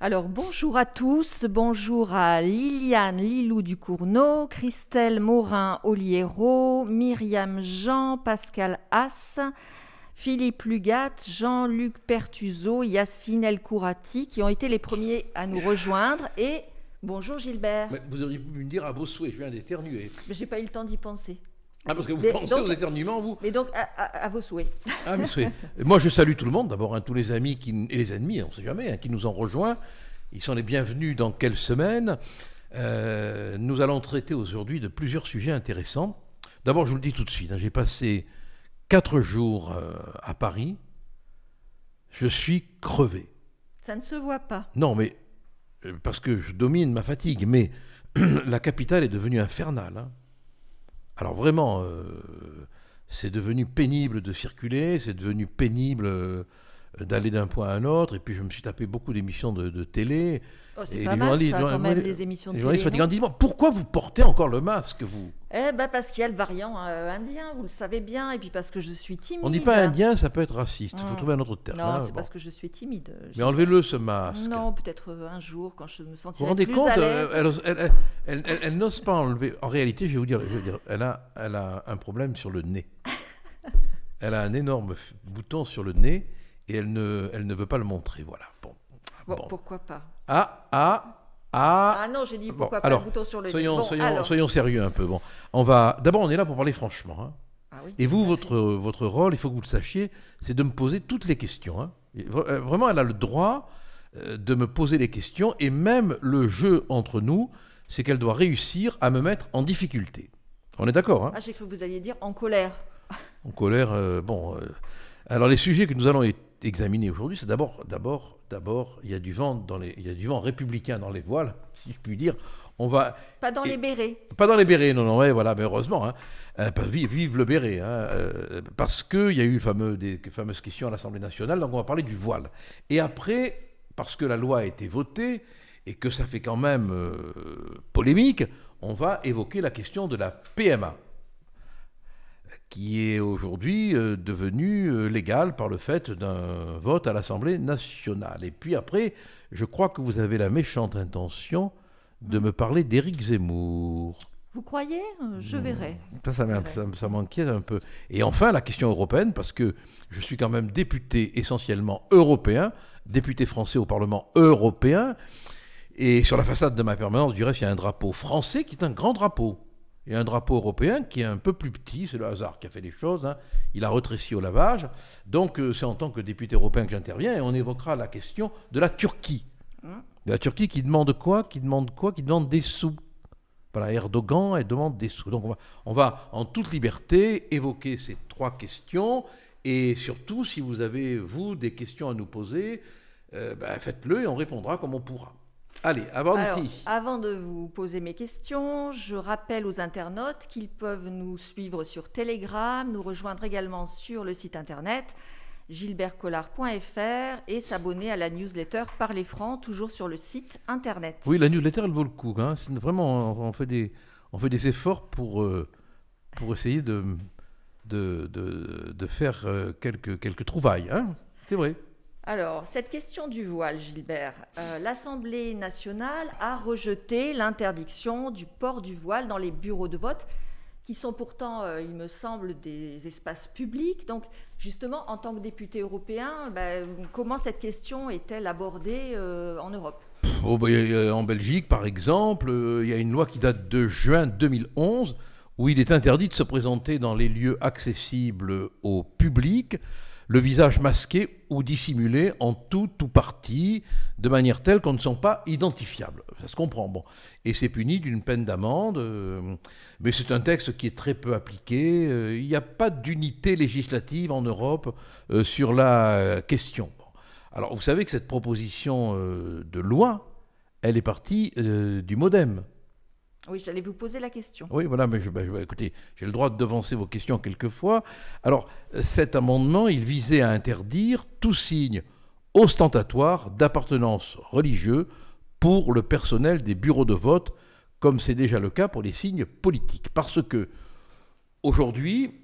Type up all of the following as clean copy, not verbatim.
Alors, bonjour à tous, bonjour à Liliane Lilou Ducournau, Christelle Morin-Oliero, Myriam Jean, Pascal Haas, Philippe Lugat, Jean-Luc Pertuzo, Yacine El Kourati, qui ont été les premiers à nous rejoindre. Et bonjour Gilbert. Mais vous auriez pu me dire à vos souhaits, je viens d'éternuer. Mais j'ai pas eu le temps d'y penser. Ah, parce que vous pensez aux éternuements, vous? Mais donc, à vos souhaits. Ah, mes souhaits. Moi, je salue tout le monde, d'abord, tous les amis et les ennemis, on ne sait jamais, qui nous ont rejoints. Ils sont les bienvenus dans quelle semaine. Nous allons traiter aujourd'hui de plusieurs sujets intéressants. D'abord, je vous le dis tout de suite, j'ai passé 4 jours à Paris. Je suis crevé. Ça ne se voit pas. Non, mais parce que je domine ma fatigue, mais la capitale est devenue infernale, hein. Alors vraiment, c'est devenu pénible de circuler, c'est devenu pénible d'aller d'un point à un autre, et puis je me suis tapé beaucoup d'émissions de télé. Oh, c'est pas mal ça, quand même, les émissions de télé. Les journalistes disent, pourquoi vous portez encore le masque, vous? Eh ben parce qu'il y a le variant indien, vous le savez bien, et puis parce que je suis timide. On ne dit pas indien, ça peut être raciste, il faut trouver un autre terme. Non, c'est parce que je suis timide. Mais enlevez-le, ce masque. Non, peut-être un jour, quand je me sentirai vous plus vous rendez à l'aise. compte, elle n'ose pas enlever. En réalité, je vais vous dire, elle a un problème sur le nez. Elle a un énorme bouton sur le nez, et elle ne veut pas le montrer, voilà. Bon, pourquoi pas? Ah non, j'ai dit pourquoi bon, pas alors, le bouton sur le nez. Soyons sérieux un peu. Bon, d'abord, on est là pour parler franchement, hein. Ah oui, et vous, votre rôle, il faut que vous le sachiez, c'est de me poser toutes les questions, hein. Vraiment, elle a le droit de me poser les questions, et même le jeu entre nous, c'est qu'elle doit réussir à me mettre en difficulté. On est d'accord, hein? Ah, j'ai cru que vous alliez dire en colère. En colère, alors les sujets que nous allons examiner aujourd'hui, c'est d'abord, il y a du vent républicain dans les voiles, si je puis dire. Pas dans les bérets. Pas dans les bérets, non, ouais, voilà, mais heureusement, hein, vive le béret, hein, parce qu'il y a eu des fameuses questions à l'Assemblée nationale, donc on va parler du voile. Et après, parce que la loi a été votée et que ça fait quand même polémique, on va évoquer la question de la PMA, qui est aujourd'hui devenue légale par le fait d'un vote à l'Assemblée nationale. Et puis après, je crois que vous avez la méchante intention de me parler d'Éric Zemmour. Vous croyez? Je verrai. Ça m'inquiète un peu. Et enfin, la question européenne, parce que je suis quand même député essentiellement européen, député français au Parlement européen, et sur la façade de ma permanence, du reste, il y a un drapeau français qui est un grand drapeau. Et un drapeau européen qui est un peu plus petit, c'est le hasard qui a fait les choses, hein. Il a rétréci au lavage. Donc c'est en tant que député européen que j'interviens, et on évoquera la question de la Turquie. De la Turquie qui demande quoi? Qui demande des sous. Voilà, Erdogan, elle demande des sous. Donc on va en toute liberté évoquer ces 3 questions, et surtout, si vous avez, vous, des questions à nous poser, faites-le et on répondra comme on pourra. Allez, avant de vous poser mes questions, je rappelle aux internautes qu'ils peuvent nous suivre sur Telegram, nous rejoindre également sur le site internet gilbertcollard.fr et s'abonner à la newsletter Parlez franc, toujours sur le site internet. Oui, la newsletter, elle vaut le coup, hein. Vraiment, on fait des efforts pour essayer de faire quelques trouvailles, hein. C'est vrai. Alors, cette question du voile, Gilbert, l'Assemblée nationale a rejeté l'interdiction du port du voile dans les bureaux de vote, qui sont pourtant, il me semble, des espaces publics. Donc, justement, en tant que député européen, comment cette question est-elle abordée en Europe? En Belgique, par exemple, il y a une loi qui date de juin 2011, où il est interdit de se présenter dans les lieux accessibles au public, le visage masqué ou dissimulé en tout ou partie, de manière telle qu'on ne sont pas identifiables. Ça se comprend, bon. Et c'est puni d'une peine d'amende, mais c'est un texte qui est très peu appliqué. Il n'y a pas d'unité législative en Europe sur la question. Bon. Alors, vous savez que cette proposition de loi, elle est partie du MoDem. Oui, j'allais vous poser la question. Oui, voilà, mais écoutez, j'ai le droit de devancer vos questions quelquefois. Alors, cet amendement, il visait à interdire tout signe ostentatoire d'appartenance religieuse pour le personnel des bureaux de vote, comme c'est déjà le cas pour les signes politiques. Parce que, aujourd'hui,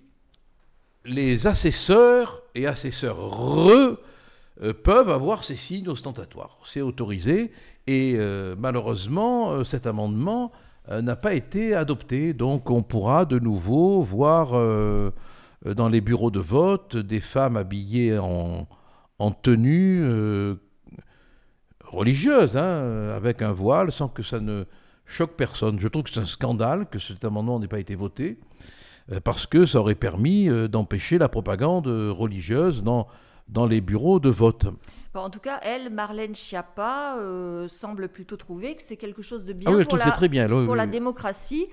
les assesseurs et assesseurs peuvent avoir ces signes ostentatoires. C'est autorisé et malheureusement, cet amendement n'a pas été adopté. Donc on pourra de nouveau voir dans les bureaux de vote des femmes habillées en tenue religieuse, hein, avec un voile, sans que ça ne choque personne. Je trouve que c'est un scandale que cet amendement n'ait pas été voté, parce que ça aurait permis d'empêcher la propagande religieuse dans les bureaux de vote. Bon, en tout cas, elle, Marlène Schiappa, semble plutôt trouver que c'est quelque chose de bien pour la démocratie.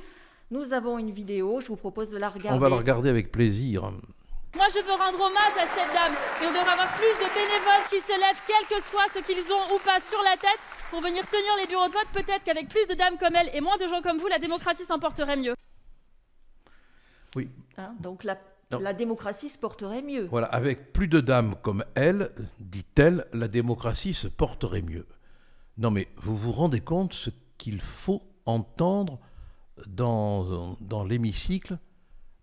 Nous avons une vidéo, je vous propose de la regarder. On va la regarder avec plaisir. Moi, je veux rendre hommage à cette dame. Et on devrait avoir plus de bénévoles qui se lèvent, quel que soit ce qu'ils ont ou pas sur la tête, pour venir tenir les bureaux de vote. Peut-être qu'avec plus de dames comme elle et moins de gens comme vous, la démocratie s'en porterait mieux. Oui. Hein, donc la démocratie se porterait mieux. Voilà, avec plus de dames comme elle, dit-elle, la démocratie se porterait mieux. Non mais vous vous rendez compte ce qu'il faut entendre dans l'hémicycle?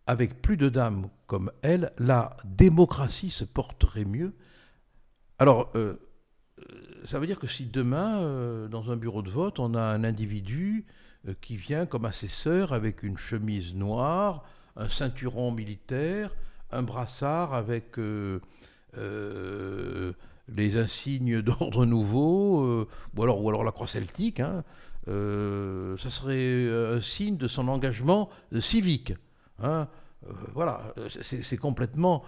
Avec plus de dames comme elle, la démocratie se porterait mieux. Alors, ça veut dire que si demain, dans un bureau de vote, on a un individu qui vient comme assesseur avec une chemise noire, un ceinturon militaire, un brassard avec les insignes d'ordre nouveau, ou alors la croix celtique, hein, ça serait un signe de son engagement civique. Hein, voilà, c'est complètement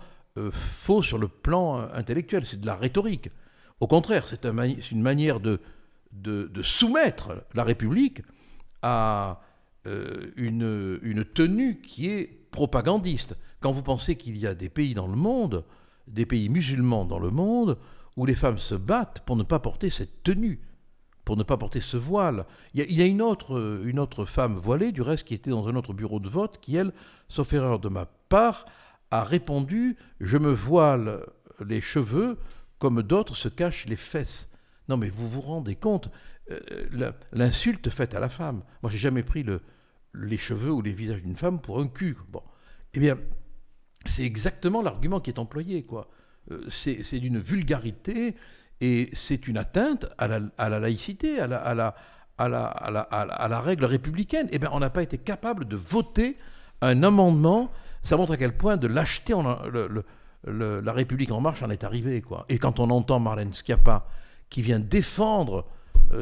faux sur le plan intellectuel, c'est de la rhétorique. Au contraire, c'est une manière de soumettre la République à une tenue qui est propagandiste. Quand vous pensez qu'il y a des pays dans le monde, des pays musulmans dans le monde, où les femmes se battent pour ne pas porter cette tenue, pour ne pas porter ce voile. Il y a une autre femme voilée, du reste, qui était dans un autre bureau de vote, qui, elle, sauf erreur de ma part, a répondu « Je me voile les cheveux comme d'autres se cachent les fesses ». Non mais vous vous rendez compte, l'insulte faite à la femme. Moi, j'ai jamais pris les cheveux ou les visages d'une femme pour un cul. Bon, eh bien, c'est exactement l'argument qui est employé, quoi. C'est d'une vulgarité et c'est une atteinte à la laïcité, à la règle républicaine. Eh bien, on n'a pas été capable de voter un amendement. Ça montre à quel point de lâcheté la République en marche en est arrivée, quoi. Et quand on entend Marlène Schiappa qui vient défendre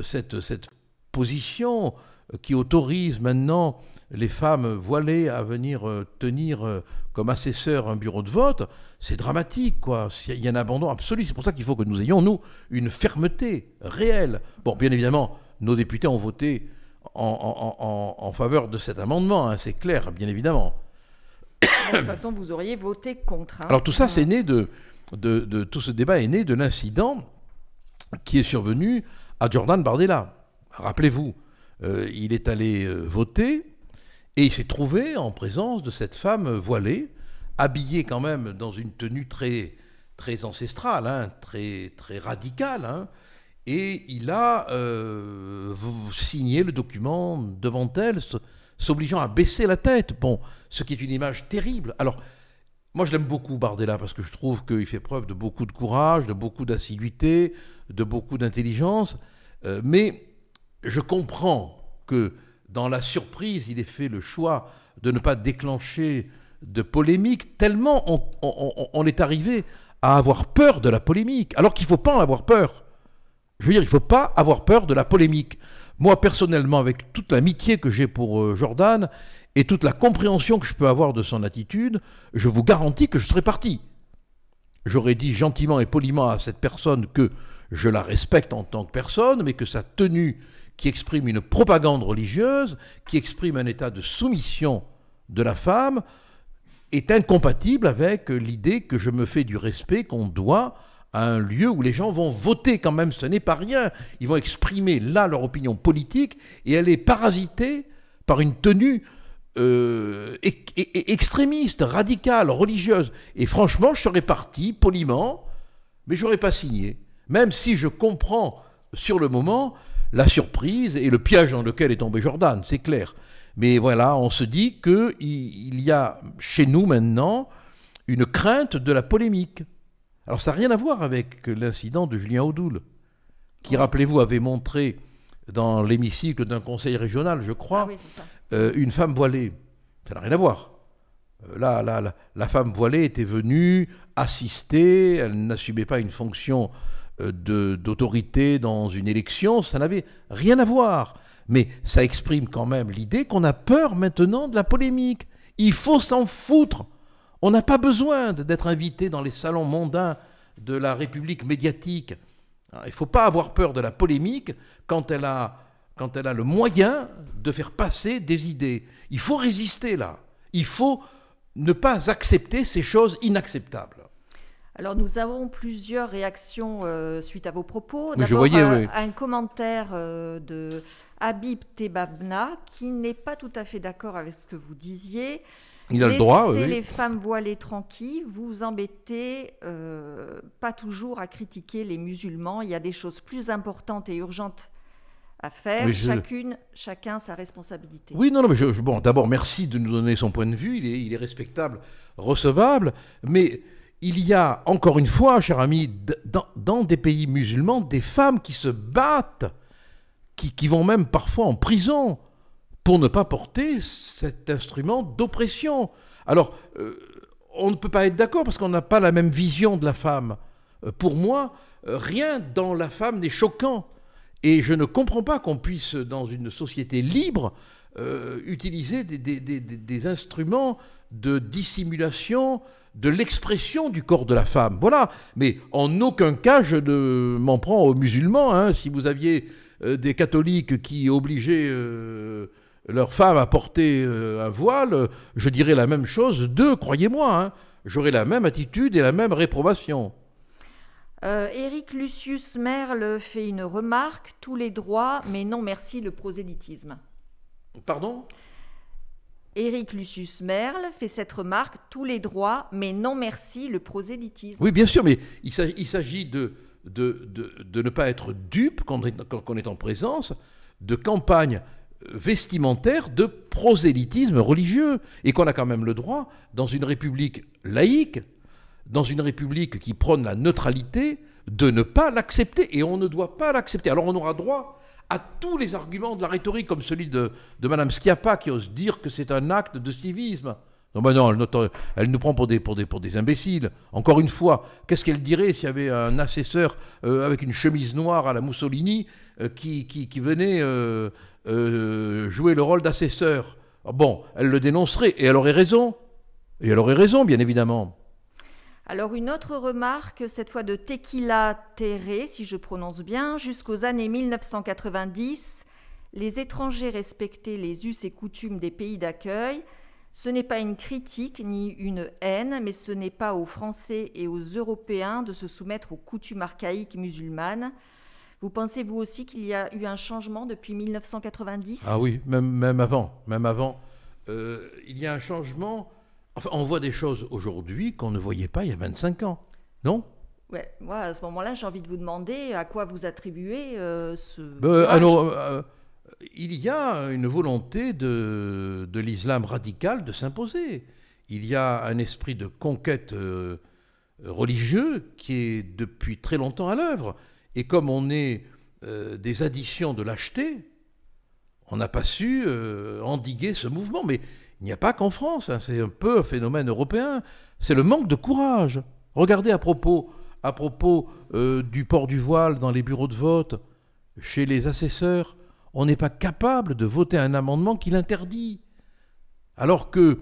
cette position qui autorise maintenant les femmes voilées à venir tenir comme assesseur un bureau de vote, c'est dramatique, quoi. Il y a un abandon absolu. C'est pour ça qu'il faut que nous ayons, nous, une fermeté réelle. Bon, bien évidemment, nos députés ont voté en faveur de cet amendement, hein, c'est clair, bien évidemment. De toute façon, vous auriez voté contre. Hein. Alors tout ça, c'est né tout ce débat est né de l'incident qui est survenu à Jordan Bardella. Rappelez-vous, il est allé voter et il s'est trouvé en présence de cette femme voilée, habillée quand même dans une tenue très, très ancestrale, hein, très, très radicale, hein, et il a signé le document devant elle, s'obligeant à baisser la tête. Bon, ce qui est une image terrible. Alors, moi je l'aime beaucoup Bardella parce que je trouve qu'il fait preuve de beaucoup de courage, de beaucoup d'assiduité, de beaucoup d'intelligence, mais je comprends que dans la surprise, il ait fait le choix de ne pas déclencher de polémique, tellement on est arrivé à avoir peur de la polémique, alors qu'il ne faut pas en avoir peur. Je veux dire, il ne faut pas avoir peur de la polémique. Moi, personnellement, avec toute l'amitié que j'ai pour Jordan et toute la compréhension que je peux avoir de son attitude, je vous garantis que je serais parti. J'aurais dit gentiment et poliment à cette personne que je la respecte en tant que personne, mais que sa tenue qui exprime une propagande religieuse, qui exprime un état de soumission de la femme, est incompatible avec l'idée que je me fais du respect qu'on doit à un lieu où les gens vont voter quand même, ce n'est pas rien. Ils vont exprimer là leur opinion politique et elle est parasitée par une tenue extrémiste, radicale, religieuse. Et franchement, je serais parti poliment, mais je n'aurais pas signé. Même si je comprends sur le moment la surprise et le piège dans lequel est tombé Jordan, c'est clair. Mais voilà, on se dit qu'il y a chez nous maintenant une crainte de la polémique. Alors ça n'a rien à voir avec l'incident de Julien Audoul, qui, rappelez-vous, avait montré dans l'hémicycle d'un conseil régional, je crois, une femme voilée. Ça n'a rien à voir. La femme voilée était venue assister, elle n'assumait pas une fonction d'autorité dans une élection, ça n'avait rien à voir. Mais ça exprime quand même l'idée qu'on a peur maintenant de la polémique. Il faut s'en foutre. On n'a pas besoin d'être invité dans les salons mondains de la République médiatique. Alors, il ne faut pas avoir peur de la polémique quand elle a le moyen de faire passer des idées. Il faut résister là. Il faut ne pas accepter ces choses inacceptables. Alors nous avons plusieurs réactions suite à vos propos. Oui, D'abord, un commentaire de Habib Tebabna qui n'est pas tout à fait d'accord avec ce que vous disiez. Il a le droit, Laissez oui. les femmes voilées tranquilles, vous embêtez pas toujours à critiquer les musulmans. Il y a des choses plus importantes et urgentes à faire. Chacun sa responsabilité. Oui, non, mais bon, d'abord, merci de nous donner son point de vue. Il est respectable, recevable. Mais il y a, encore une fois, cher ami, dans des pays musulmans, des femmes qui se battent, qui vont même parfois en prison pour ne pas porter cet instrument d'oppression. Alors, on ne peut pas être d'accord parce qu'on n'a pas la même vision de la femme. Pour moi, rien dans la femme n'est choquant. Et je ne comprends pas qu'on puisse, dans une société libre, utiliser des instruments de dissimulation de l'expression du corps de la femme. Voilà. Mais en aucun cas, je ne m'en prends aux musulmans. Hein. Si vous aviez des catholiques qui obligeaient leurs femmes à porter un voile, je dirais la même chose d'eux, croyez-moi. Hein. J'aurais la même attitude et la même réprobation. Éric Lucius Merle fait une remarque. Tous les droits, mais non merci le prosélytisme. Pardon ? Éric Lucius Merle fait cette remarque. Tous les droits, mais non merci le prosélytisme. Oui, bien sûr, mais il s'agit de ne pas être dupe quand on est en présence de campagnes vestimentaires de prosélytisme religieux, et qu'on a quand même le droit, dans une république laïque, dans une république qui prône la neutralité, de ne pas l'accepter, et on ne doit pas l'accepter. Alors on aura droit à tous les arguments de la rhétorique, comme celui de Mme Schiappa, qui ose dire que c'est un acte de civisme. Non, ben non, elle nous prend pour des imbéciles. Encore une fois, qu'est-ce qu'elle dirait s'il y avait un assesseur avec une chemise noire à la Mussolini qui venait jouer le rôle d'assesseur? Bon, elle le dénoncerait, et elle aurait raison. Et elle aurait raison, bien évidemment. Alors une autre remarque, cette fois de Tequila Terre, si je prononce bien, jusqu'aux années 1990, les étrangers respectaient les us et coutumes des pays d'accueil. Ce n'est pas une critique ni une haine, mais ce n'est pas aux Français et aux Européens de se soumettre aux coutumes archaïques musulmanes. Vous pensez vous aussi qu'il y a eu un changement depuis 1990 ? Ah oui, même avant. Il y a un changement. Enfin, on voit des choses aujourd'hui qu'on ne voyait pas il y a 25 ans, non ? Ouais, moi, à ce moment-là, j'ai envie de vous demander à quoi vous attribuez ce... Il y a une volonté de l'islam radical de s'imposer. Il y a un esprit de conquête religieux qui est depuis très longtemps à l'œuvre. Et comme on est des additions de lâcheté, on n'a pas su endiguer ce mouvement. Mais il n'y a pas qu'en France, hein, c'est un peu un phénomène européen. C'est le manque de courage. Regardez à propos du port du voile dans les bureaux de vote, chez les assesseurs, on n'est pas capable de voter un amendement qui l'interdit. Alors que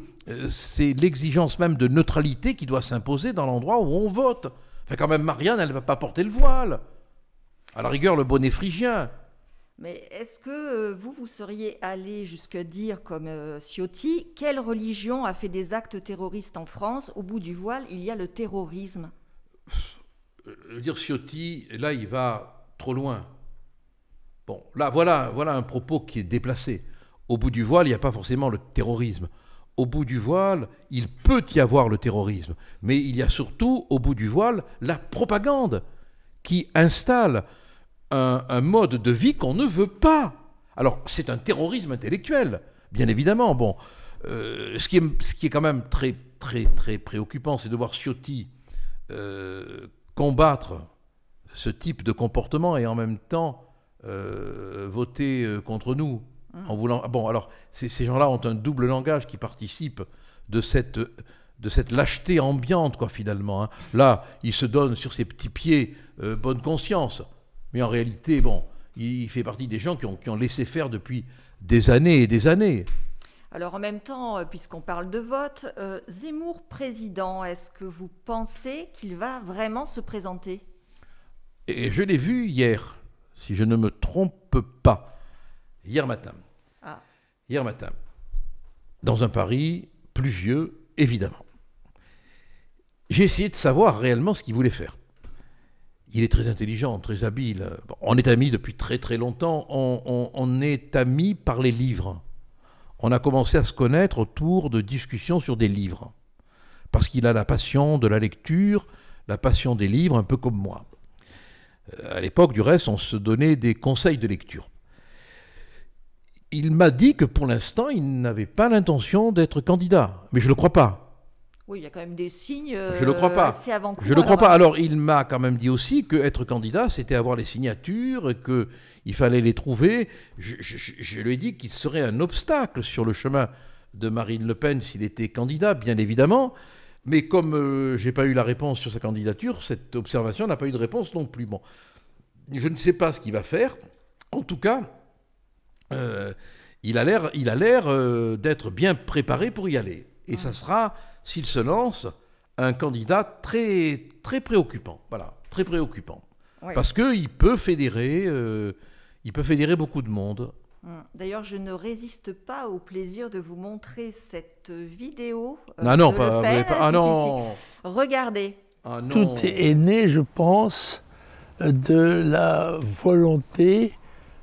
c'est l'exigence même de neutralité qui doit s'imposer dans l'endroit où on vote. Enfin, quand même, Marianne, elle ne va pas porter le voile. À la rigueur, le bonnet phrygien. Mais est-ce que vous seriez allé jusqu'à dire, comme Ciotti, quelle religion a fait des actes terroristes en France ? Au bout du voile, il y a le terrorisme. Dire Ciotti, là, il va trop loin. Bon, là, voilà un propos qui est déplacé. Au bout du voile, il n'y a pas forcément le terrorisme. Au bout du voile, il peut y avoir le terrorisme. Mais il y a surtout, au bout du voile, la propagande qui installe un mode de vie qu'on ne veut pas. Alors, c'est un terrorisme intellectuel, bien évidemment. Bon, ce qui est quand même très, très, très préoccupant, c'est de voir Ciotti combattre ce type de comportement et en même temps voter contre nous en voulant... Bon, alors, ces gens-là ont un double langage qui participe de cette lâcheté ambiante, quoi, finalement. Hein. Là, il se donne sur ses petits pieds bonne conscience. Mais en réalité, bon, il fait partie des gens qui ont laissé faire depuis des années et des années. Alors en même temps, puisqu'on parle de vote, Zemmour président, est-ce que vous pensez qu'il va vraiment se présenter ? Et je l'ai vu hier, si je ne me trompe pas, hier matin. Ah. Hier matin, dans un Paris pluvieux, évidemment. J'ai essayé de savoir réellement ce qu'il voulait faire. Il est très intelligent, très habile. Bon, on est amis depuis très très longtemps. On est amis par les livres. On a commencé à se connaître autour de discussions sur des livres. Parce qu'il a la passion de la lecture, la passion des livres, un peu comme moi. À l'époque, du reste, on se donnait des conseils de lecture. Il m'a dit que pour l'instant, il n'avait pas l'intention d'être candidat. Mais je ne le crois pas. Oui, il y a quand même des signes je le crois pas. assez avant-coureurs. Je ne le crois pas. Alors, il m'a quand même dit aussi qu'être candidat, c'était avoir les signatures, qu'il fallait les trouver. Je lui ai dit qu'il serait un obstacle sur le chemin de Marine Le Pen s'il était candidat, bien évidemment. Mais comme je n'ai pas eu la réponse sur sa candidature, cette observation n'a pas eu de réponse non plus. Bon, je ne sais pas ce qu'il va faire. En tout cas, il a l'air d'être bien préparé pour y aller. Et ça sera... s'il se lance, un candidat très, très préoccupant. Voilà, très préoccupant. Oui. Parce qu'il peut fédérer beaucoup de monde. D'ailleurs, je ne résiste pas au plaisir de vous montrer cette vidéo. Non, pas. Ah non. Regardez. Ah, non. Tout est né, je pense, de la volonté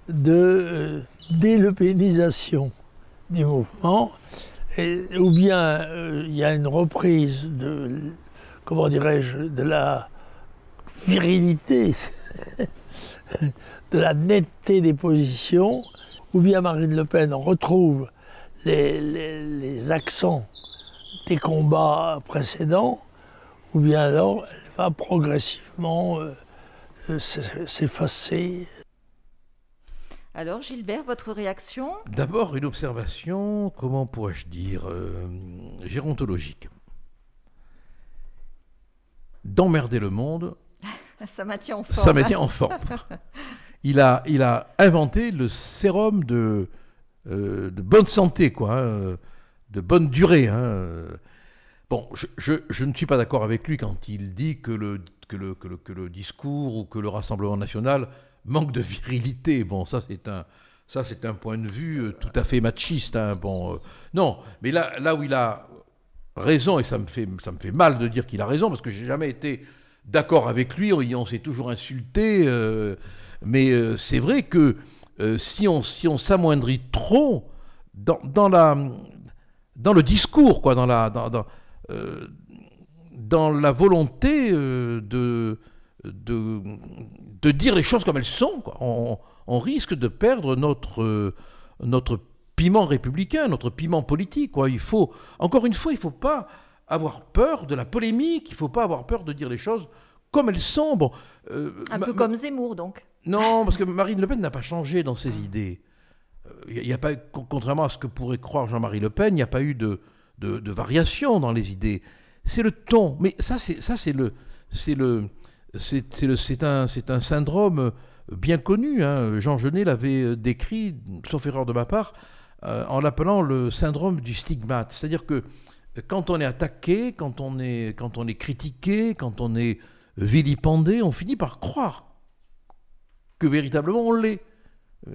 de délépénisation du mouvement. Ou bien il y a une reprise de, comment dirais-je, de la virilité, de la netteté des positions, ou bien Marine Le Pen retrouve les accents des combats précédents, ou bien alors elle va progressivement s'effacer. Alors, Gilbert, votre réaction ? D'abord, une observation, comment pourrais-je dire, gérontologique. D'emmerder le monde... Ça maintient en forme. Ça maintient en forme. Il a inventé le sérum de bonne santé, quoi, hein, de bonne durée. Hein. Bon, je ne suis pas d'accord avec lui quand il dit que le discours ou que le Rassemblement national... manque de virilité. Bon, ça c'est un point de vue tout à fait machiste. Hein. Bon, non, mais là où il a raison, et ça me fait mal de dire qu'il a raison, parce que j'ai jamais été d'accord avec lui, on s'est toujours insulté, mais c'est vrai que si on s'amoindrit trop dans le discours, quoi, dans la volonté de dire les choses comme elles sont, quoi. On risque de perdre notre piment républicain, notre piment politique, quoi. Encore une fois, il ne faut pas avoir peur de la polémique, il ne faut pas avoir peur de dire les choses comme elles sont. Bon, un peu comme Zemmour, donc. Non, parce que Marine Le Pen n'a pas changé dans ses idées. Il n'y a pas, contrairement à ce que pourrait croire Jean-Marie Le Pen, il n'y a pas eu de variation dans les idées. C'est le ton. Mais c'est un syndrome bien connu. Hein. Jean Genet l'avait décrit, sauf erreur de ma part, en l'appelant le syndrome du stigmate. C'est-à-dire que quand on est attaqué, quand on est critiqué, quand on est vilipendé, on finit par croire que véritablement on l'est.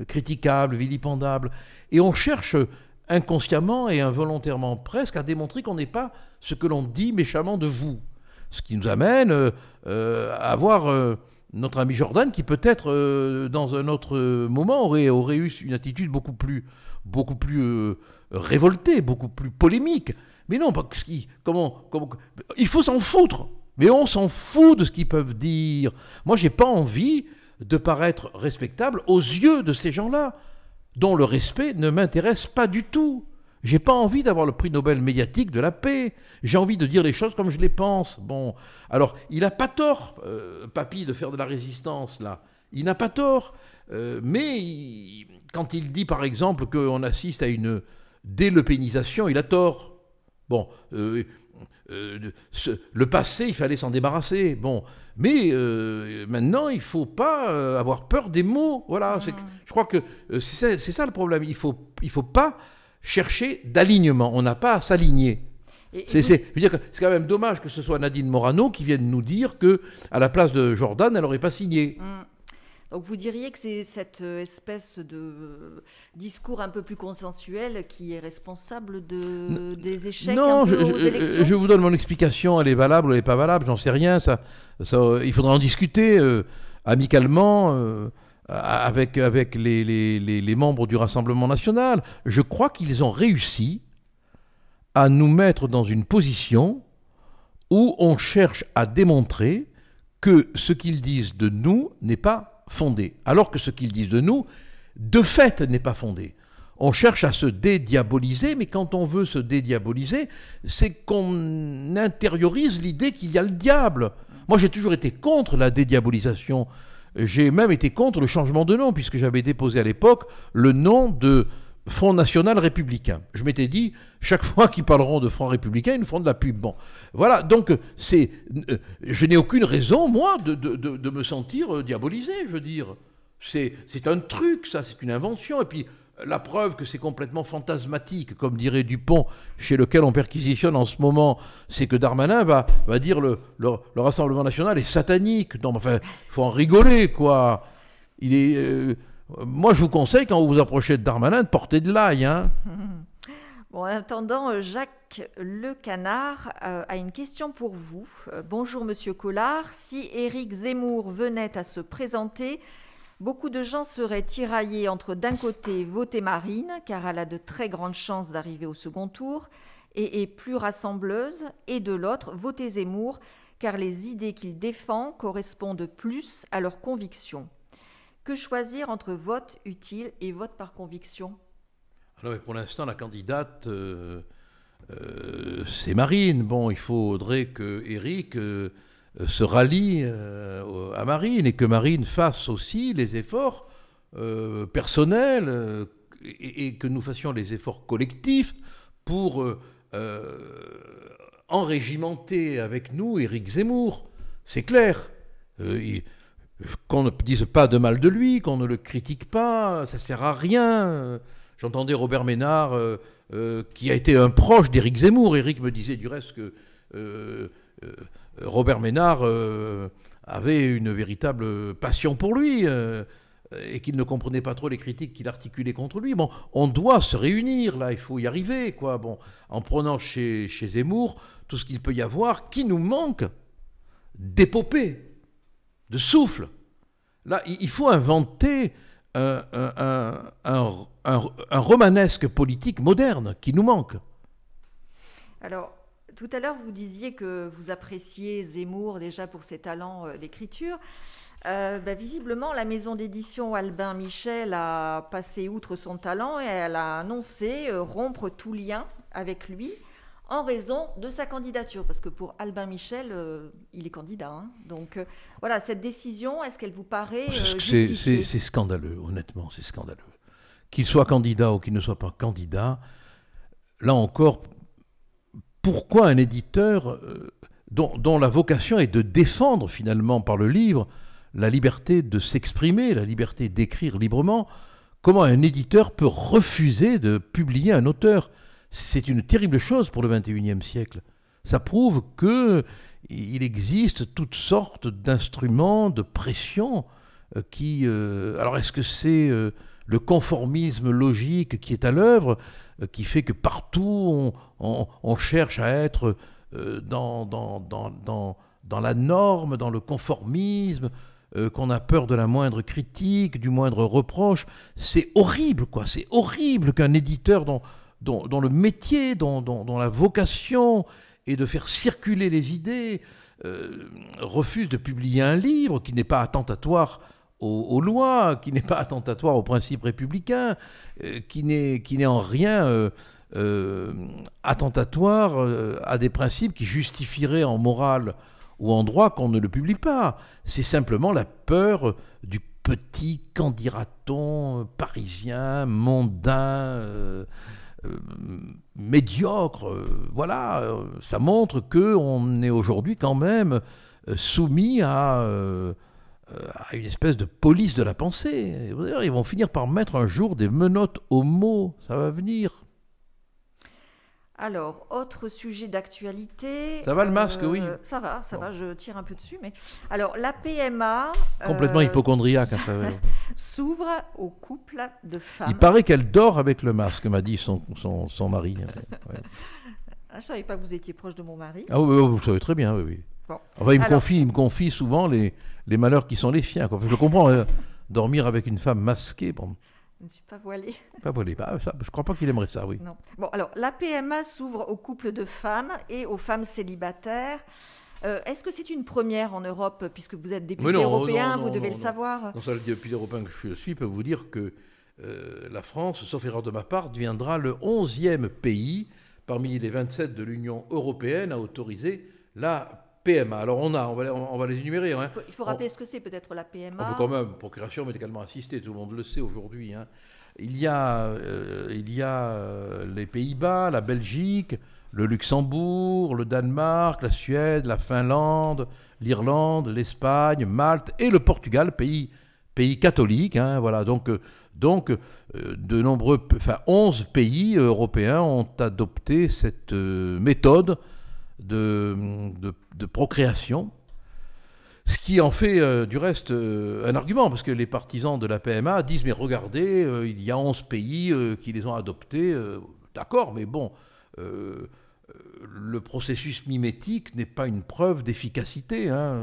Critiquable, vilipendable. Et on cherche inconsciemment et involontairement presque à démontrer qu'on n'est pas ce que l'on dit méchamment de vous. Ce qui nous amène à voir notre ami Jordan qui peut-être dans un autre moment aurait eu une attitude beaucoup plus révoltée, beaucoup plus polémique. Mais non, il faut s'en foutre. Mais on s'en fout de ce qu'ils peuvent dire. Moi, j'ai pas envie de paraître respectable aux yeux de ces gens-là, dont le respect ne m'intéresse pas du tout. J'ai pas envie d'avoir le prix Nobel médiatique de la paix. J'ai envie de dire les choses comme je les pense. Bon, alors, il n'a pas tort, Papy, de faire de la résistance, là. Il n'a pas tort. Mais quand il dit, par exemple, qu'on assiste à une délepénisation, il a tort. Bon, le passé, il fallait s'en débarrasser. Bon, mais maintenant, il ne faut pas avoir peur des mots. Voilà, je crois que c'est ça le problème. Il faut pas chercher d'alignement. On n'a pas à s'aligner. Je veux dire que c'est quand même dommage que ce soit Nadine Morano qui vienne nous dire qu'à la place de Jordan, elle n'aurait pas signé. Donc vous diriez que c'est cette espèce de discours un peu plus consensuel qui est responsable des échecs aux élections ? Je vous donne mon explication. Elle est valable ou elle n'est pas valable, j'en sais rien. Il faudra en discuter amicalement avec les membres du Rassemblement national. Je crois qu'ils ont réussi à nous mettre dans une position où on cherche à démontrer que ce qu'ils disent de nous n'est pas fondé, alors que ce qu'ils disent de nous, de fait, n'est pas fondé. On cherche à se dédiaboliser, mais quand on veut se dédiaboliser, c'est qu'on intériorise l'idée qu'il y a le diable. Moi, j'ai toujours été contre la dédiabolisation. J'ai même été contre le changement de nom, puisque j'avais déposé à l'époque le nom de Front National Républicain. Je m'étais dit, chaque fois qu'ils parleront de Front Républicain, ils nous feront de la pub. Bon, voilà, donc je n'ai aucune raison, moi, de me sentir diabolisé, je veux dire. C'est un truc, ça, c'est une invention. Et puis, la preuve que c'est complètement fantasmatique, comme dirait Dupont, chez lequel on perquisitionne en ce moment, c'est que Darmanin va dire le Rassemblement National est satanique. Non, mais enfin, il faut en rigoler, quoi. Il est... moi, je vous conseille, quand vous vous approchez de Darmanin, de porter de l'ail. Hein. Bon, en attendant, Jacques Le Canard a une question pour vous. Bonjour, Monsieur Collard. Si Éric Zemmour venait à se présenter, beaucoup de gens seraient tiraillés entre, d'un côté, voter Marine, car elle a de très grandes chances d'arriver au second tour, et est plus rassembleuse, et de l'autre, voter Zemmour, car les idées qu'il défend correspondent plus à leurs convictions. Que choisir entre vote utile et vote par conviction ? Alors, pour l'instant, la candidate, c'est Marine. Bon, il faudrait que Éric se rallie à Marine et que Marine fasse aussi les efforts personnels et que nous fassions les efforts collectifs pour enrégimenter avec nous Éric Zemmour. C'est clair. Qu'on ne dise pas de mal de lui, qu'on ne le critique pas, ça ne sert à rien. J'entendais Robert Ménard, qui a été un proche d'Éric Zemmour. Éric me disait du reste que Robert Ménard avait une véritable passion pour lui et qu'il ne comprenait pas trop les critiques qu'il articulait contre lui. Bon, on doit se réunir, là, il faut y arriver, quoi. Bon, en prenant chez Zemmour tout ce qu'il peut y avoir qui nous manque d'épopée, de souffle. Là, il faut inventer un romanesque politique moderne qui nous manque. Alors, tout à l'heure, vous disiez que vous appréciez Zemmour déjà pour ses talents d'écriture. Visiblement, la maison d'édition Albin Michel a passé outre son talent et elle a annoncé rompre tout lien avec lui en raison de sa candidature, parce que pour Albin Michel, il est candidat. Hein. Donc voilà, cette décision, est-ce qu'elle vous paraît justifiée ? C'est scandaleux, honnêtement, c'est scandaleux. Qu'il soit candidat ou qu'il ne soit pas candidat, là encore, pourquoi un éditeur dont la vocation est de défendre finalement par le livre la liberté de s'exprimer, la liberté d'écrire librement, comment un éditeur peut refuser de publier un auteur ? C'est une terrible chose pour le XXIe siècle. Ça prouve qu'il existe toutes sortes d'instruments de pression qui... alors est-ce que c'est le conformisme logique qui est à l'œuvre, qui fait que partout on cherche à être dans la norme, dans le conformisme, qu'on a peur de la moindre critique, du moindre reproche. C'est horrible, quoi. C'est horrible qu'un éditeur dont le métier, dont la vocation est de faire circuler les idées, refuse de publier un livre qui n'est pas attentatoire aux lois, qui n'est pas attentatoire aux principes républicains, qui n'est en rien attentatoire à des principes qui justifieraient en morale ou en droit qu'on ne le publie pas. C'est simplement la peur du petit, qu'en dira-t-on, parisien, mondain, médiocre. Voilà, ça montre qu'on est aujourd'hui quand même soumis à une espèce de police de la pensée. Ils vont finir par mettre un jour des menottes aux mots, ça va venir. Alors, autre sujet d'actualité. Ça va le masque, oui. Ça va, je tire un peu dessus. Mais... Alors, la PMA... Complètement hypochondriaque. s'ouvre au couple de femmes. Il paraît qu'elle dort avec le masque, m'a dit son mari. Ouais. Je ne savais pas que vous étiez proche de mon mari. Ah oui, vous le savez très bien, oui. Bon. Enfin, il me confie souvent les malheurs qui sont les siens. Quoi. Je comprends, dormir avec une femme masquée... Bon. Je ne suis pas voilée. Pas voilée, ça, je ne crois pas qu'il aimerait ça, oui. Non. Bon, alors, la PMA s'ouvre aux couples de femmes et aux femmes célibataires. Est-ce que c'est une première en Europe, puisque vous êtes député européen, vous devez le savoir? Non, ça, le député européen que je suis peut vous dire que la France, sauf erreur de ma part, deviendra le 11e pays parmi les 27 de l'Union européenne à autoriser la PMA. Alors on va les énumérer. Hein. Il faut rappeler ce que c'est peut-être la PMA. Quand même, procuration médicalement assistée, tout le monde le sait aujourd'hui. Hein. Il y a les Pays-Bas, la Belgique, le Luxembourg, le Danemark, la Suède, la Finlande, l'Irlande, l'Espagne, Malte et le Portugal, pays catholique. Hein, voilà. Donc de nombreux, 11 pays européens ont adopté cette méthode de procréation, ce qui en fait du reste un argument, parce que les partisans de la PMA disent mais regardez, il y a 11 pays qui les ont adoptés, d'accord, mais bon, le processus mimétique n'est pas une preuve d'efficacité. Hein,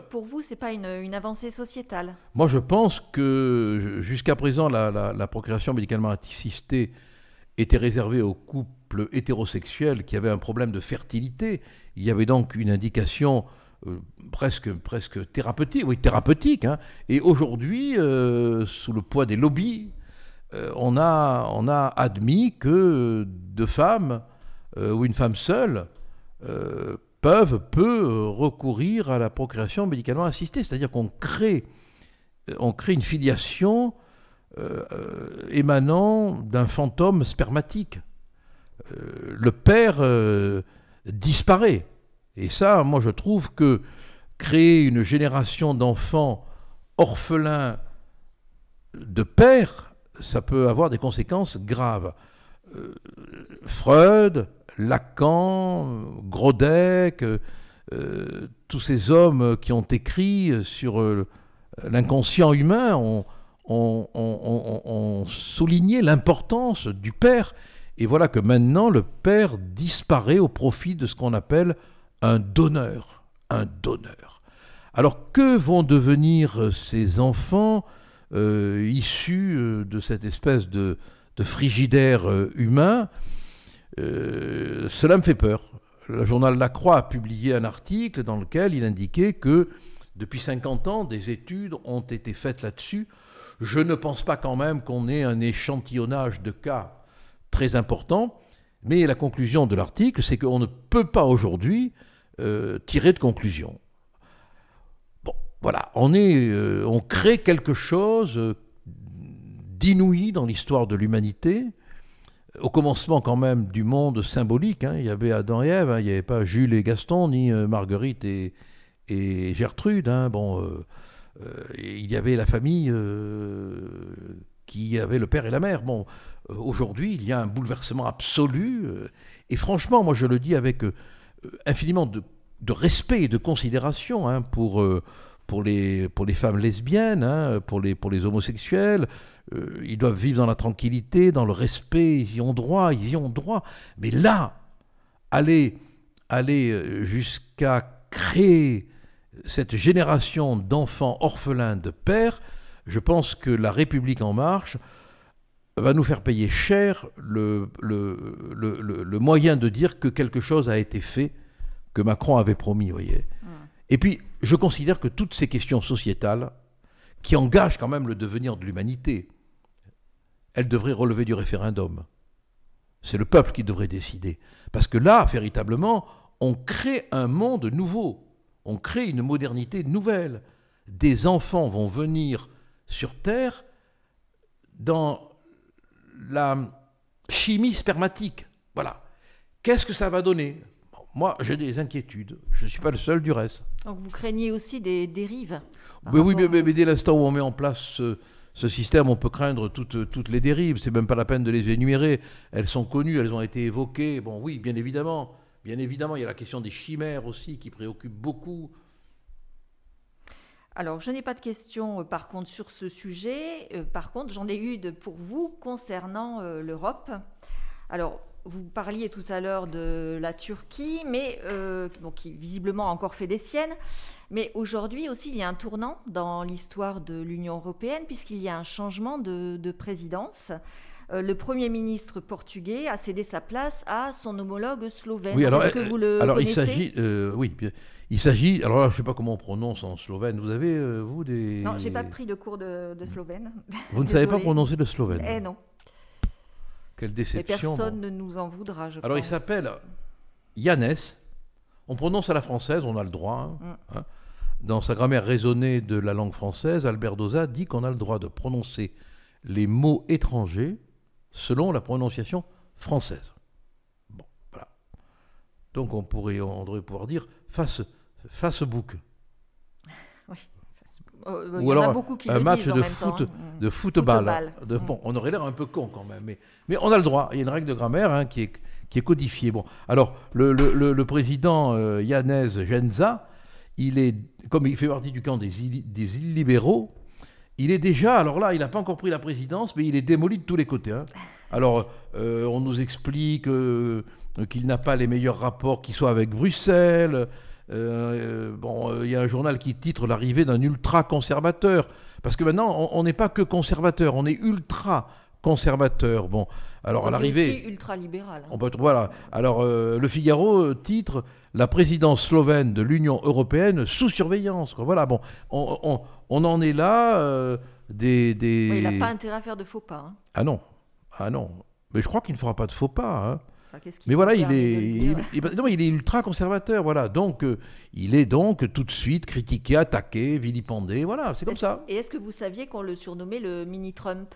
pour vous, ce n'est pas une avancée sociétale? Moi, je pense que jusqu'à présent, la procréation médicalement assistée était réservée aux couples hétérosexuels qui avaient un problème de fertilité. Il y avait donc une indication presque thérapeutique. Hein. Et aujourd'hui, sous le poids des lobbies, on a admis que deux femmes ou une femme seule peut recourir à la procréation médicalement assistée. C'est-à-dire qu'on crée une filiation émanant d'un fantôme spermatique. Le père disparaît. Et ça, moi, je trouve que créer une génération d'enfants orphelins de père, ça peut avoir des conséquences graves. Freud, Lacan, Grodek, tous ces hommes qui ont écrit sur l'inconscient humain ont souligné l'importance du père. Et voilà que maintenant, le père disparaît au profit de ce qu'on appelle un donneur. Un donneur. Alors, que vont devenir ces enfants issus de cette espèce de frigidaire humain? Cela me fait peur. Le journal La Croix a publié un article dans lequel il indiquait que depuis 50 ans, des études ont été faites là-dessus. Je ne pense pas quand même qu'on ait un échantillonnage de cas très important, mais la conclusion de l'article, c'est qu'on ne peut pas aujourd'hui tirer de conclusion. Bon, voilà, on crée quelque chose d'inouï dans l'histoire de l'humanité, au commencement quand même du monde symbolique. Hein. Il y avait Adam et Ève, hein. Il n'y avait pas Jules et Gaston, ni Marguerite et Gertrude. Hein. Il y avait la famille qui avait le père et la mère. Bon, aujourd'hui, il y a un bouleversement absolu. Et franchement, moi, je le dis avec infiniment de respect et de considération hein, pour les femmes lesbiennes, hein, pour les homosexuels. Ils doivent vivre dans la tranquillité, dans le respect. Ils y ont droit. Mais là, aller jusqu'à créer cette génération d'enfants orphelins de père, je pense que la République en marche va nous faire payer cher le moyen de dire que quelque chose a été fait, que Macron avait promis, vous voyez. Et puis, je considère que toutes ces questions sociétales, qui engagent quand même le devenir de l'humanité, elles devraient relever du référendum. C'est le peuple qui devrait décider. Parce que là, véritablement, on crée un monde nouveau. On crée une modernité nouvelle. Des enfants vont venir sur Terre dans la chimie spermatique. Voilà. Qu'est-ce que ça va donner? Bon, moi, j'ai des inquiétudes. Je ne suis pas le seul du reste. Donc vous craignez aussi des dérives? Oui, mais dès l'instant où on met en place ce système, on peut craindre toutes les dérives. C'est même pas la peine de les énumérer. Elles sont connues, elles ont été évoquées. Bon, oui, bien évidemment. Bien évidemment, il y a la question des chimères aussi qui préoccupe beaucoup. Alors, je n'ai pas de questions, par contre, sur ce sujet. Par contre, j'en ai eu pour vous concernant l'Europe. Alors, vous parliez tout à l'heure de la Turquie, mais qui visiblement a encore fait des siennes. Mais aujourd'hui aussi, il y a un tournant dans l'histoire de l'Union européenne, puisqu'il y a un changement de présidence. Le Premier ministre portugais a cédé sa place à son homologue slovène. Oui, alors, est-ce que vous le connaissez? Il s'agit, alors là, je ne sais pas comment on prononce en slovène. Vous avez, vous, des... Non, je n'ai pas pris de cours de slovène. Vous ne savez pas prononcer le slovène? Eh non. Quelle déception. Mais personne ne nous en voudra, je pense. Alors, il s'appelle Janez. On prononce à la française, on a le droit. Hein. Dans sa grammaire raisonnée de la langue française, Albert Dauzat dit qu'on a le droit de prononcer les mots étrangers selon la prononciation française. Bon, voilà. Donc on devrait pouvoir dire Facebook. Oui. Ou alors un match de football. Bon, on aurait l'air un peu con quand même, mais on a le droit. Il y a une règle de grammaire qui est codifiée. Bon, alors le président Janez Janša, comme il fait partie du camp des illibéraux, il est déjà, alors là, il n'a pas encore pris la présidence, mais il est démoli de tous les côtés. Hein. Alors, on nous explique qu'il n'a pas les meilleurs rapports qui soient avec Bruxelles. Il y a un journal qui titre l'arrivée d'un ultra-conservateur. Parce que maintenant, on n'est pas que conservateur, on est ultra-conservateur. Bon, alors à l'arrivée... aussi ultra-libéral. Hein. Voilà. Alors, le Figaro titre la présidence slovène de l'Union européenne sous surveillance. Quoi. Voilà, bon, on en est là Oui, il n'a pas intérêt à faire de faux pas. Hein. Ah non. Mais je crois qu'il ne fera pas de faux pas. Hein. Enfin, mais voilà, il est ultra conservateur. Voilà, donc il est donc tout de suite critiqué, attaqué, vilipendé. Voilà, c'est comme ça. Et est-ce que vous saviez qu'on le surnommait le mini-Trump?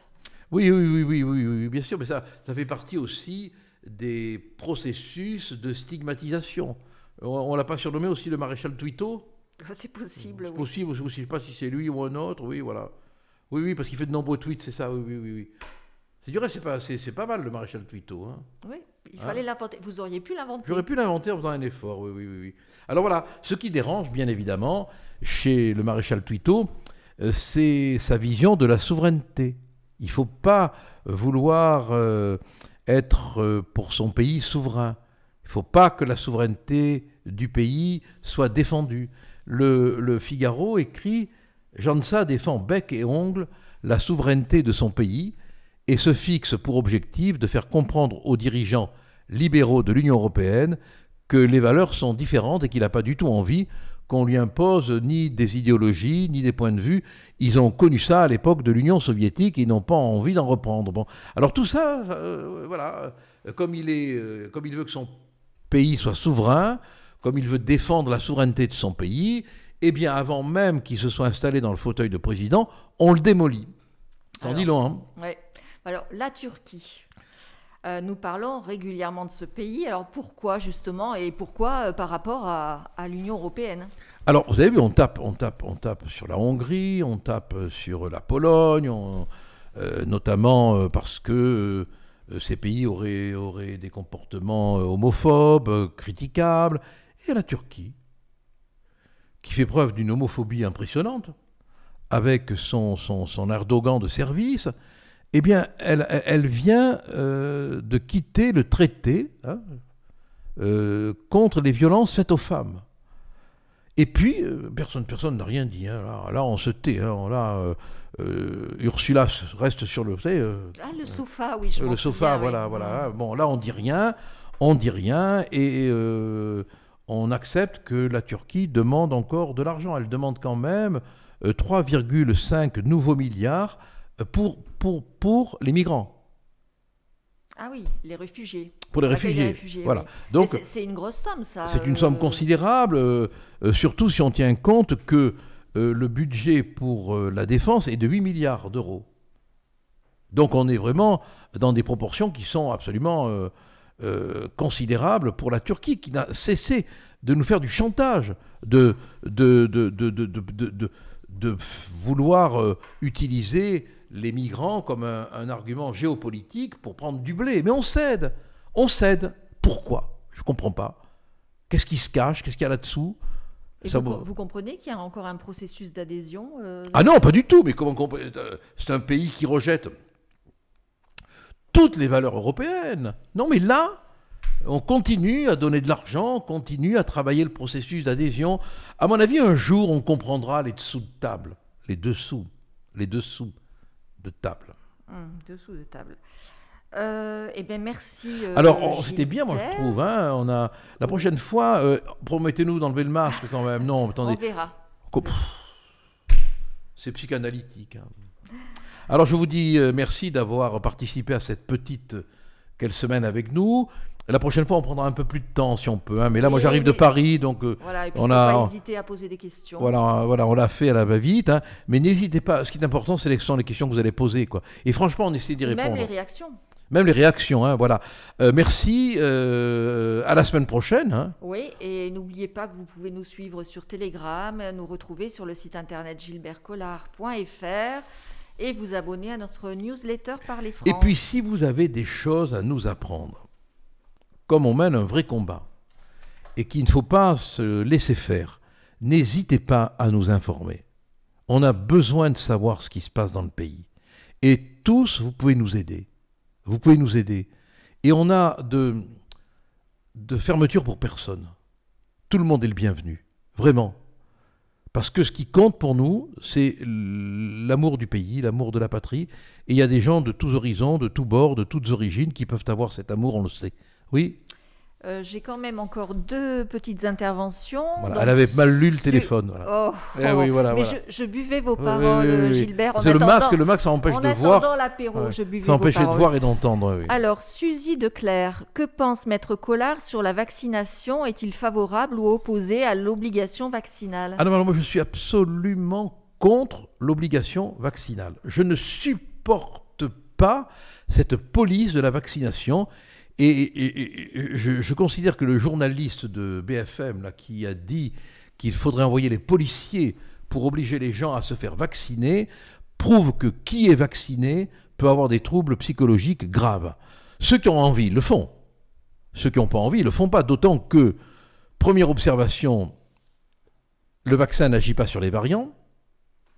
Oui, bien sûr, mais ça fait partie aussi des processus de stigmatisation. On l'a pas surnommé aussi le maréchal Twitter? C'est possible. C'est possible, je ne sais pas si c'est lui ou un autre. Oui, voilà. Oui, parce qu'il fait de nombreux tweets, c'est ça. Oui. C'est du reste, c'est pas mal le maréchal Twitter. Hein. Oui, il fallait l'inventer. Vous auriez pu l'inventer. J'aurais pu l'inventer en faisant un effort. Oui. Alors voilà, ce qui dérange, bien évidemment, chez le maréchal Twitter, c'est sa vision de la souveraineté. Il ne faut pas vouloir être pour son pays souverain. Il ne faut pas que la souveraineté du pays soit défendue. Le Figaro écrit « Janša défend bec et ongle la souveraineté de son pays et se fixe pour objectif de faire comprendre aux dirigeants libéraux de l'Union européenne que les valeurs sont différentes et qu'il n'a pas du tout envie qu'on lui impose ni des idéologies, ni des points de vue. Ils ont connu ça à l'époque de l'Union soviétique et ils n'ont pas envie d'en reprendre. » Bon. Alors tout ça, voilà, comme il veut que son pays soit souverain, comme il veut défendre la souveraineté de son pays, eh bien, avant même qu'il se soit installé dans le fauteuil de président, on le démolit. T'en dis long, hein. Oui. Alors, la Turquie. Nous parlons régulièrement de ce pays. Alors, pourquoi, justement, et pourquoi par rapport à l'Union européenne? Alors, vous avez vu, on tape sur la Hongrie, on tape sur la Pologne, notamment parce que ces pays auraient des comportements homophobes, critiquables, et la Turquie, qui fait preuve d'une homophobie impressionnante, avec son Erdogan de service, eh bien, elle vient de quitter le traité contre les violences faites aux femmes. Et puis, personne n'a rien dit. Hein. Là, on se tait. Hein. Là, Ursula reste sur le... le sofa, oui, je le sofa, souviens, voilà. Bon, là, on dit rien, et on accepte que la Turquie demande encore de l'argent. Elle demande quand même 3,5 nouveaux milliards pour les migrants. Ah oui, les réfugiés. Pour les L'accueil des réfugiés. Voilà. oui. Donc, C'est une grosse somme, ça. c'est une somme considérable, surtout si on tient compte que le budget pour la défense est de 8 milliards d'euros. Donc on est vraiment dans des proportions qui sont absolument considérables pour la Turquie, qui n'a cessé de nous faire du chantage, de vouloir utiliser les migrants comme un argument géopolitique pour prendre du blé. Mais on cède. On cède. Pourquoi? Je ne comprends pas. Qu'est-ce qui se cache? Qu'est-ce qu'il y a là-dessous? Et vous comprenez qu'il y a encore un processus d'adhésion Ah non, pas du tout. Mais comment c'est un pays qui rejette toutes les valeurs européennes. Non, mais là, on continue à donner de l'argent, on continue à travailler le processus d'adhésion. À mon avis, un jour, on comprendra les dessous de table. Les dessous de table. Dessous de table. Eh bien, merci. Alors, c'était bien, moi, je trouve. Hein, la prochaine fois, promettez-nous d'enlever le masque quand même. Non, attendez. On verra. C'est psychanalytique. Hein. Alors, je vous dis merci d'avoir participé à cette petite quelques semaines avec nous. La prochaine fois, on prendra un peu plus de temps si on peut. Hein. Mais là, moi, j'arrive de Paris, donc voilà, et puis, on n'a pas hésité à poser des questions. Voilà, on l'a fait à la va-vite. Hein. Mais n'hésitez pas. Ce qui est important, ce sont les questions que vous allez poser, quoi. Et franchement, on essaie d'y répondre. Même les réactions. Même les réactions, hein, voilà. Merci, à la semaine prochaine. Hein. Oui, et n'oubliez pas que vous pouvez nous suivre sur Telegram, nous retrouver sur le site internet gilbertcollard.fr et vous abonner à notre newsletter Parlez France. Et puis, si vous avez des choses à nous apprendre, comme on mène un vrai combat, et qu'il ne faut pas se laisser faire, n'hésitez pas à nous informer. On a besoin de savoir ce qui se passe dans le pays. Et tous, vous pouvez nous aider. Vous pouvez nous aider. Et on a de fermeture pour personne. Tout le monde est le bienvenu. Vraiment. Parce que ce qui compte pour nous, c'est l'amour du pays, l'amour de la patrie. Et il y a des gens de tous horizons, de tous bords, de toutes origines qui peuvent avoir cet amour, on le sait. Oui. J'ai quand même encore 2 petites interventions. Voilà, elle avait mal lu le téléphone. Voilà. Oui, voilà, mais voilà. Je buvais vos paroles, Gilbert. C'est le masque, ça empêche de voir. En attendant l'apéro, je buvais ça empêche vos paroles. de voir et d'entendre. Oui. Alors, Suzy de Clerc, que pense Maître Collard sur la vaccination? Est-il favorable ou opposé à l'obligation vaccinale? Ah non, alors moi je suis absolument contre l'obligation vaccinale. Je ne supporte pas cette police de la vaccination. Et je considère que le journaliste de BFM là, qui a dit qu'il faudrait envoyer les policiers pour obliger les gens à se faire vacciner prouve que qui est vacciné peut avoir des troubles psychologiques graves. Ceux qui ont envie le font. Ceux qui n'ont pas envie ne le font pas. D'autant que, première observation, le vaccin n'agit pas sur les variants.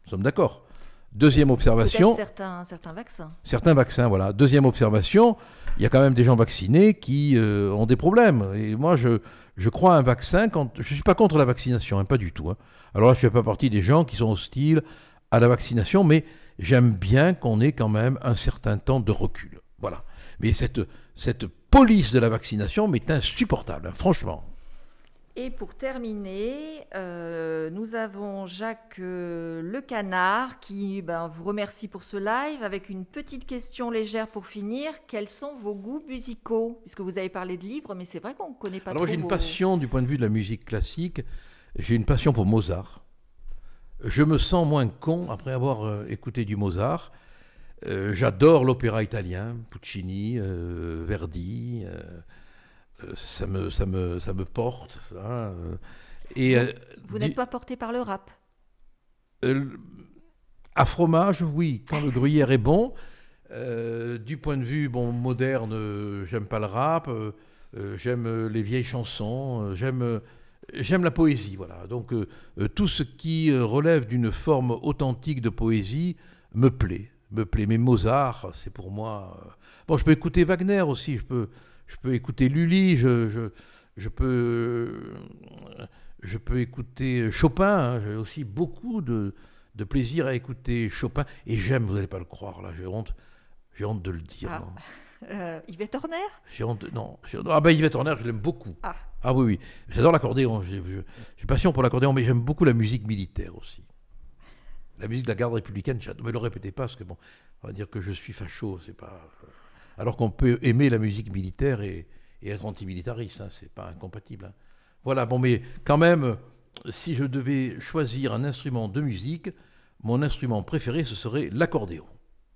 Nous sommes d'accord. Deuxième observation. Peut-être certains vaccins. Certains vaccins, voilà. Deuxième observation, il y a quand même des gens vaccinés qui ont des problèmes. Et moi, je crois à un vaccin. Je ne suis pas contre la vaccination, hein, pas du tout. Hein. Alors là, je ne fais pas partie des gens qui sont hostiles à la vaccination, mais j'aime bien qu'on ait quand même un certain temps de recul. Voilà. Mais cette police de la vaccination m'est insupportable, hein, franchement. Et pour terminer, nous avons Jacques Le Canard qui vous remercie pour ce live avec une petite question légère pour finir. Quels sont vos goûts musicaux? Puisque vous avez parlé de livres, mais c'est vrai qu'on ne connaît pas trop. Alors moi j'ai une passion du point de vue de la musique classique. J'ai une passion pour Mozart. Je me sens moins con après avoir écouté du Mozart. J'adore l'opéra italien, Puccini, Verdi... Ça me porte. Hein. Et, vous n'êtes pas porté par le rap? À fromage, oui, quand le gruyère est bon. Du point de vue moderne, j'aime pas le rap. J'aime les vieilles chansons. J'aime la poésie. Voilà. Donc tout ce qui relève d'une forme authentique de poésie me plaît. Mais Mozart, c'est pour moi... Bon, je peux écouter Wagner aussi. Je peux écouter Lully, je peux écouter Chopin, hein. J'ai aussi beaucoup de plaisir à écouter Chopin. Et j'aime, vous n'allez pas le croire, là, j'ai honte de le dire. Yvette Horner? J'ai honte, non. Yvette Horner, je l'aime beaucoup. Ah oui, j'adore l'accordéon, j'ai passion pour l'accordéon, mais j'aime beaucoup la musique militaire aussi. La musique de la garde républicaine, mais ne le répétez pas, parce que on va dire que je suis facho, c'est pas... Alors qu'on peut aimer la musique militaire et être antimilitariste, hein, c'est pas incompatible. Hein. Voilà, bon, mais quand même, si je devais choisir un instrument de musique, mon instrument préféré, ce serait l'accordéon.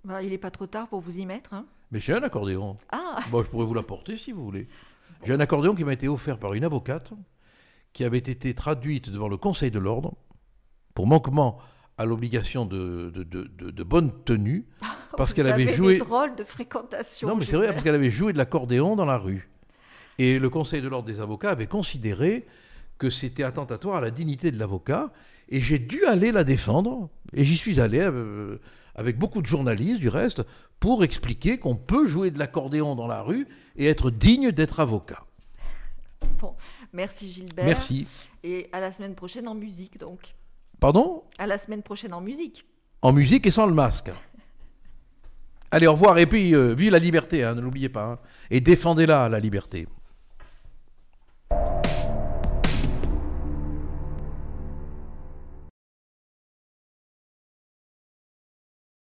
Bah, il n'est pas trop tard pour vous y mettre. Hein. Mais j'ai un accordéon. Ah, Bon, je pourrais vous l'apporter si vous voulez. J'ai un accordéon qui m'a été offert par une avocate qui avait été traduite devant le Conseil de l'Ordre pour manquement à l'obligation de bonne tenue parce qu'elle avait joué... des drôles de fréquentation. Non, mais c'est vrai, parce qu'elle avait joué de l'accordéon dans la rue. Et le Conseil de l'Ordre des avocats avait considéré que c'était attentatoire à la dignité de l'avocat. Et j'ai dû aller la défendre. Et j'y suis allé avec beaucoup de journalistes, du reste, pour expliquer qu'on peut jouer de l'accordéon dans la rue et être digne d'être avocat. Bon, merci Gilbert. Merci. Et à la semaine prochaine en musique, donc. Pardon ? À la semaine prochaine en musique. En musique et sans le masque. Allez, au revoir. Et puis, vive la liberté, hein, ne l'oubliez pas. Hein. Et défendez-la, la liberté.